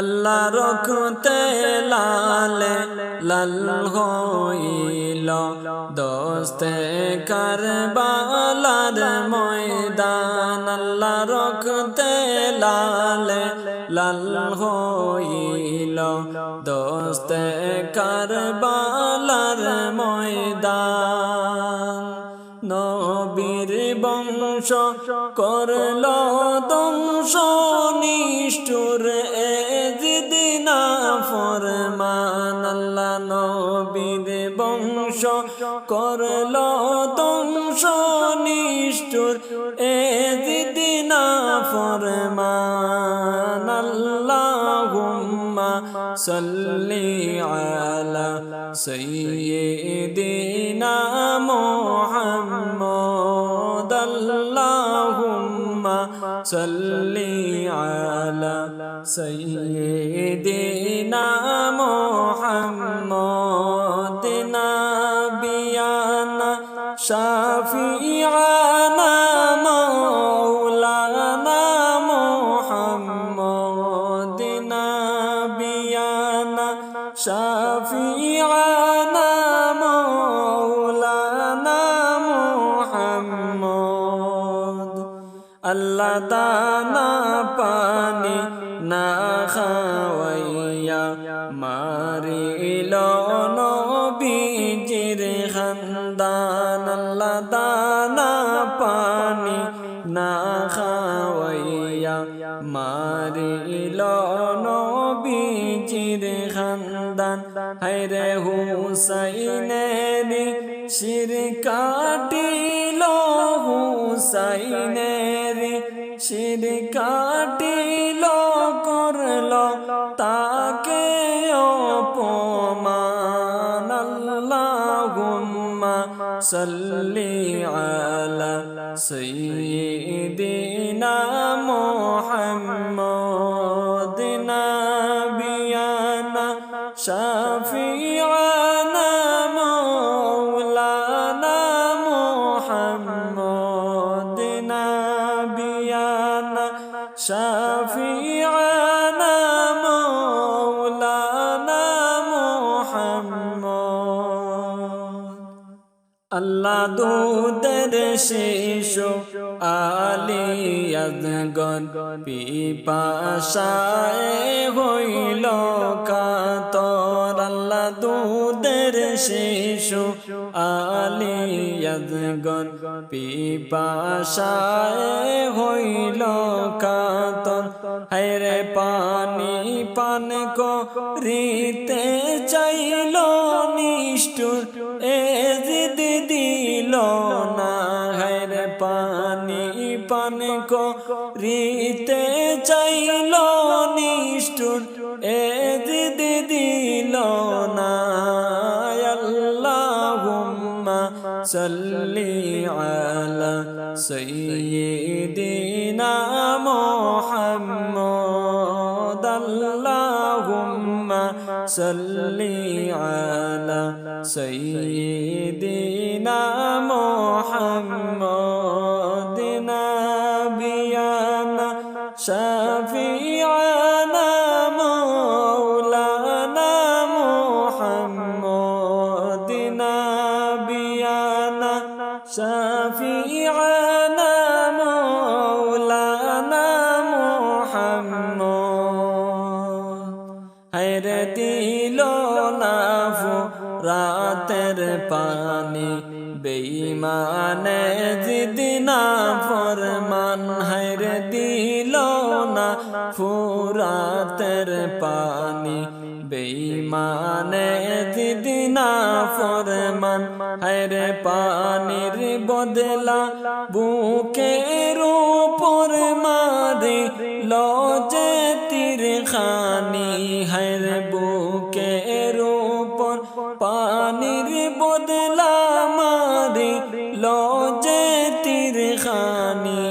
আল্লাহ রক্তে লালে লাল হইল দোস্তে কারবালার ময়দান। আল্লাহ রক্তে লালে লাল হইল দোস্তে কারবালার ময়দান। নবীর বংশ করল ধ্বংস নিষ্ঠুর এজিদিনা ফরমান। আল্লাহ নবীর বংশ করল ধ্বংস নিষ্ঠুর এজিদিনা ফরমান। আল্লাহুম্মা সাল্লি আলা সাইয়্যিদিনা মুহাম্মদ। আল্লাহুম্মা সাল্লি আলা সাইয়্যিদিনা মুহাম্মদ। নাবিয়ানা শাফিআনা মাওলানা মুহাম্মদ। নাবিয়ানা শাফিআনা মাওলানা মুহাম্মদ। আল্লাহ দানা পানি না খাওয়াইয়া মারিল নবীজির খানদান। আল্লাহ দানা পানি না খাওয়াইয়া মারিল নবীজির খানদান। হায়রে হুসাইনেরি শির কাটিল হুসাইনেরি শির কাটিল করল তাকে অপমান। আল্লাহুম্মা সাল্লি আলা সাইয়্যিদিনা মুহাম্মদ। নাবিয়ানা শাফিআনা মাওলানা মুহাম্মদ। নাবিয়ানা শাফিআনা মাওলানা মুহাম্মদ। আল্লাহ দুধের শিশু আলিয়াদগণ পিপাসায় হইল কাতর। আল্লাহ দুধের শিশু আলিয়াদগণ পিপাসায় হইল কাতর। হায়রে পানি পান করিতে চাইল নিষ্ঠুর এজিদ দিল না। হায়রে পানি পান করিতে চাইল নিষ্ঠুর এজিদ দিল না। আল্লাহুম্মা সাল্লি আলা সাইয়্যিদিনা মুহাম্মদ। আল্লাহুম্মা সাল্লি আলা সাইয়্যিদিনা মুহাম্মদ। নাবিয়ানা শাফিআনা মাওলানা মুহাম্মদ। নাবিয়ানা শাফিআনা মাওলানা মুহাম্মদ। হায়রে দিল না রাতের পানি বেঈমানে জিদিনা ফরমান। হায়রে দিল না ফুরাতের পানি বেঈমানে জিদিনা ফরমান। হায়রে পানির বদলা বুকের উপর মারে লজে তীর খানি। হায়রে বুকের উপর পানির বদলা মারে লজে তীর খানি।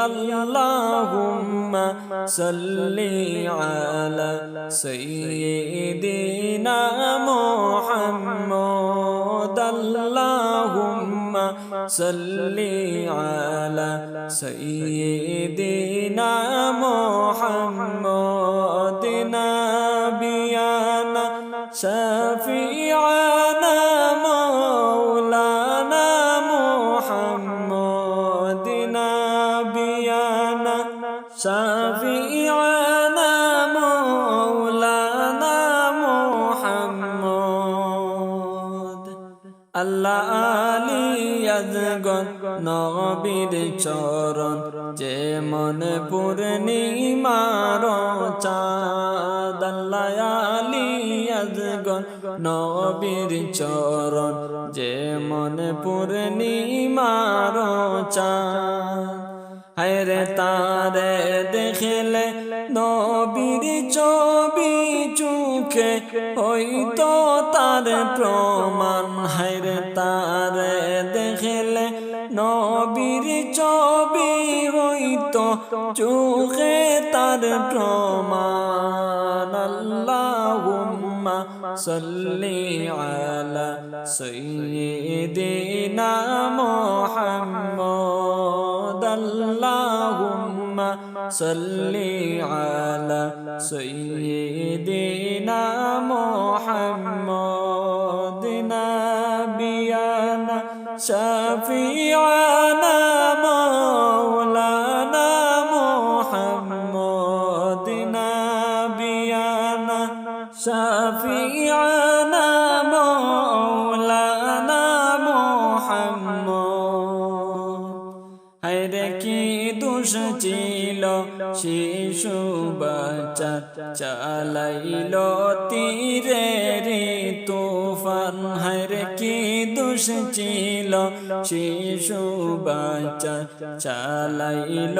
আল্লাহুম্মা সাল্লি আলা সাইয়্যিদিনা মুহাম্মদ। আল্লাহুম্মা সাল্লি আলা সাইয়্যিদিনা মুহাম্মদ। نبينا شفيعنا مولانا محمد نبينا شفيعنا مولانا محمد আল্লাহ আলী আজগর নবীর চরণ যে মনে পূর্ণিমার চাঁদ আল্লাহ আলী আজগর নবীর চরণ যে মনে পূর্ণিমার চাঁদ হায়রে তারে দেখলে নবীর ছবি চোখে হইতো তার প্রমাণ হায়রে তারে দেখলে নবীর ছবি হইতো চোখে তার প্রমাণ আল্লাহুম্মা সাল্লি আলা সাইয়্যিদিনা মুহাম্মদ আল্লাহুম্মা সাল্লি আলা সাইয়্যিদিনা মুহাম্মদ নাবিয়ানা শাফিআনা মাওলানা মুহাম্মদ নাবিয়ানা শাফিআনা মাওলানা মুহাম্মদ হায়রে কি দোষ ছিল শিশু বাচ্চা চালাইল তীরের তুফান হায়রে কি দোষ ছিল শিশু বাচ্চা চালাইল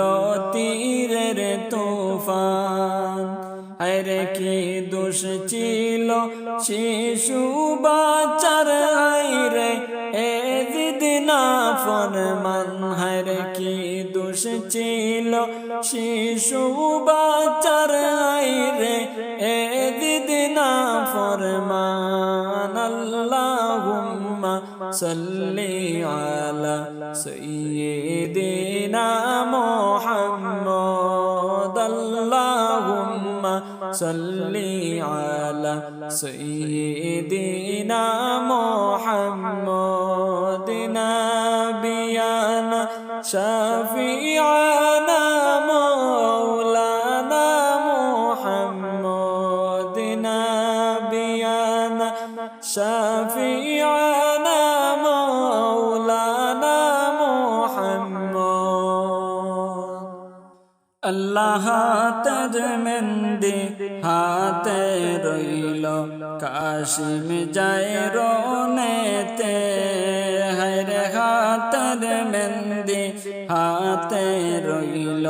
তীরের তুফান হায়রে কি দোষ ছিল শিশু বাচ্চার হায়রে এ দিনা ফরমান হায়রে কি দোষ ছিল শিশু বাচ্চার হায়রে এ দিনা ফরমান আল্লাহুম্মা সাল্লি আলা সাইয়্যিদিনা মুহাম্মদ আল্লাহুম্মা সাল্লি আলা সাইয়্যিদিনা মুহাম্মদ নাবিয়ানা শাফিআনা মাওলানা মুহাম্মদ নাবিয়ানা শাফিআনা মাওলানা মুহাম্মদ আল্লাহ হাতের মেহেন্দি হাতে রইল কাশিম যায় রনেতে হায়রে হাতের মেহেন্দি হাতে রইল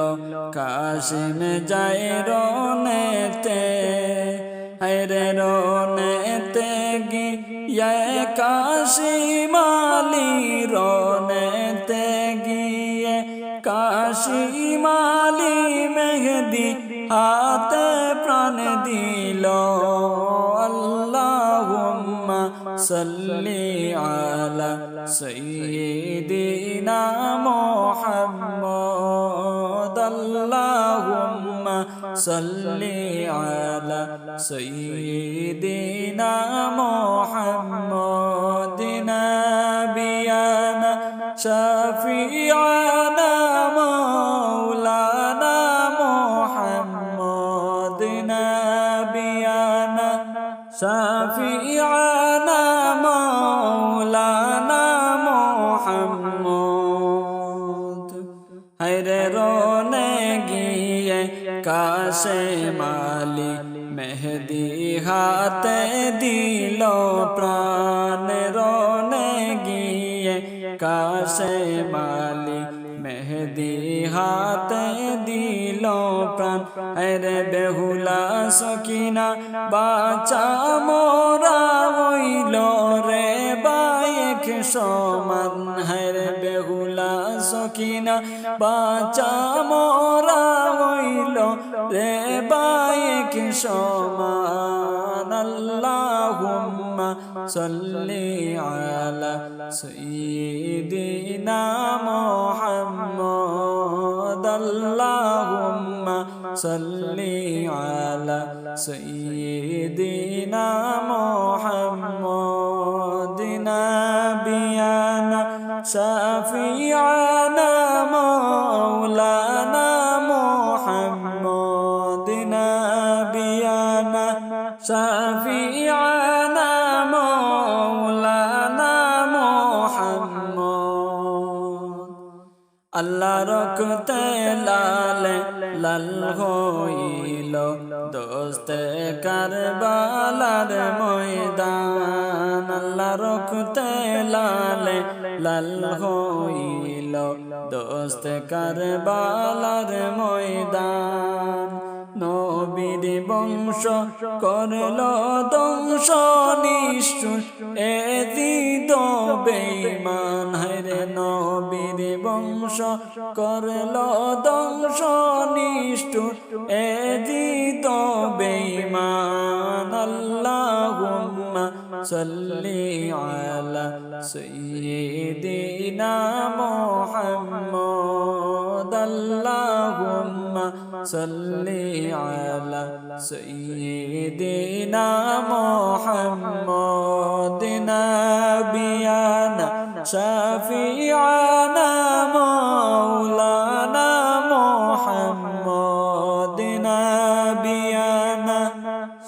কাশিম যায় রনেতে হায়রে রনেতে গিয়ে কাশিম আলী রনেতে গিয়ে কাশিম আলী মেহেদি হাতে প্রাণ দিল আল্লাহুম্মা সাল্লি আলা সাইয়্যিদিনা মুহাম্মদ আল্লাহুম্মা সাল্লি আলা সাইয়্যিদিনা মুহাম্মদ নাবিয়ানা শাফিআনা মাওলানা মুহাম্মদ নাবিয়ানা শাফিআনা মাওলানা মুহাম্মদ হায়রে রনে গিয়ে কাশিম আলী মেহেদি হাতে দিল প্রাণ রনে গিয়ে কাশিম আলী মেহেদি হাতে দিল প্রাণ আরে বেহুলা সকিনা বাঁচা মোরা হইল রে বায়েক সমান হায়রে বেহুলা সকিনা বাঁচা মোরা হইল রে বায়েক সমান আল্লাহুম্মা সাল্লি আলা সাইয়্যিদিনা মুহাম্মদ আল্লাহুম্মা صلي على سيدنا محمد نبينا شفيعنا مولانا محمد نبينا شفيعنا مولانا محمد আল্লাহ রক্তে লাল লাল হইল দোস্তে কারবালার ময়দান আল্লাহ রক্তে লাল লাল হইল দোস্তে কারবালার ময়দান নবীর বংশ করল ধ্বংস নিষ্ঠুর এদিদ বেঈমান হায়রে নবীর বংশ করল ধ্বংস নিষ্ঠুর এদিদ বেঈমান আল্লাহুম্মা সাল্লি আলা সাইয়্যিদিনা মুহাম্মদ আল্লাহুম্মা সাল্লি আলা সাইয়্যিদিনা মুহাম্মদ নাবিয়ানা শাফিআনা মাওলানা মুহাম্মদ নাবিয়ানা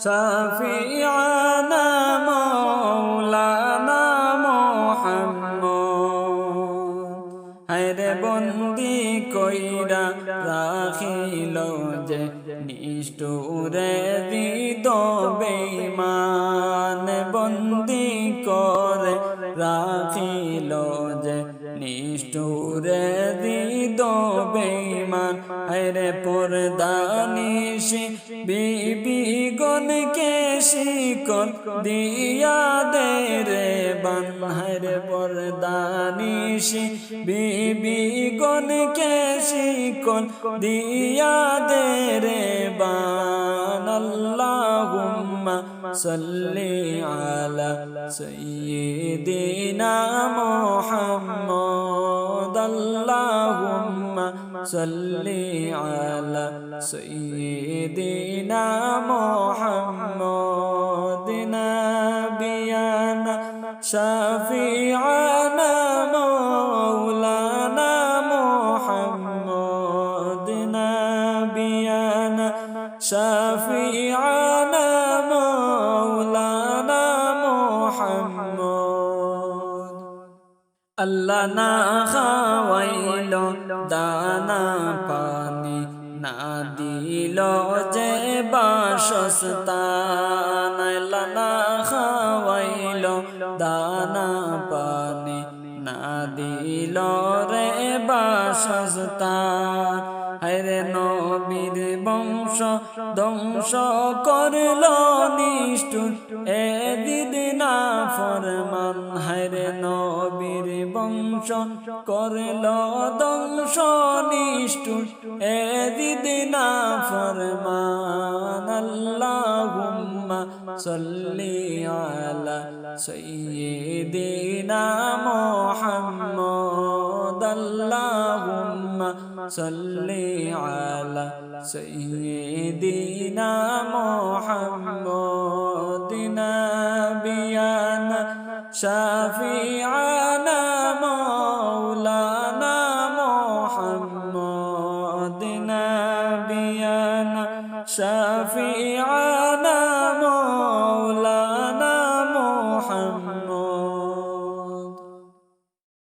শাফিআনা মাওলানা মুহাম্মদ হায়রে বন্দি কইরা রাখিল যে নিষ্ঠুরে দিত বেঈমান বন্দি করে রাখিল যে নিষ্ঠুরে দিত বেঈমান হায়রে পরদানিশি বিবি গণকে শিকল দিয়া দে রে বান হায়রে পরদানিশি বিবি গণকে শিকল দিয়া দে রে বান আল্লাহুম্মা সাল্লি আলা সাইয়্যিদিনা মুহাম্মদ আল্লাহুম্মা সাল্লি আলা সাইয়্যিদিনা মুহাম্মদ নাবিয়ানা শাফিআনা মাওলানা মুহাম্মদ নাবিয়ানা শাফিআনা মাওলানা মুহাম্মদ আল্লাহ না খাওয়াইল দানা পানি না দিল যে বাসস্থান আল্লাহ না খাওয়াইল দানা পানি না দিল রে বাসস্থান হায়রে নবীর বংশ ধ্বংস করল নিষ্ঠুর এদিন না ফরমান হায়রে নবীর বংশ করল ধ্বংস নিষ্ঠুর এদিন না ফরমান আল্লাহুম্মা সাল্লি আলা সাইয়্যিদিনা মুহাম্মদ আল্লাহুম্মা সাল্লি আলা সাইয়্যিদিনা মুহাম্মদ নাবিয়ানা শাফিআনা মাওলানা মুহাম্মদ নাবিয়ানা শাফিআনা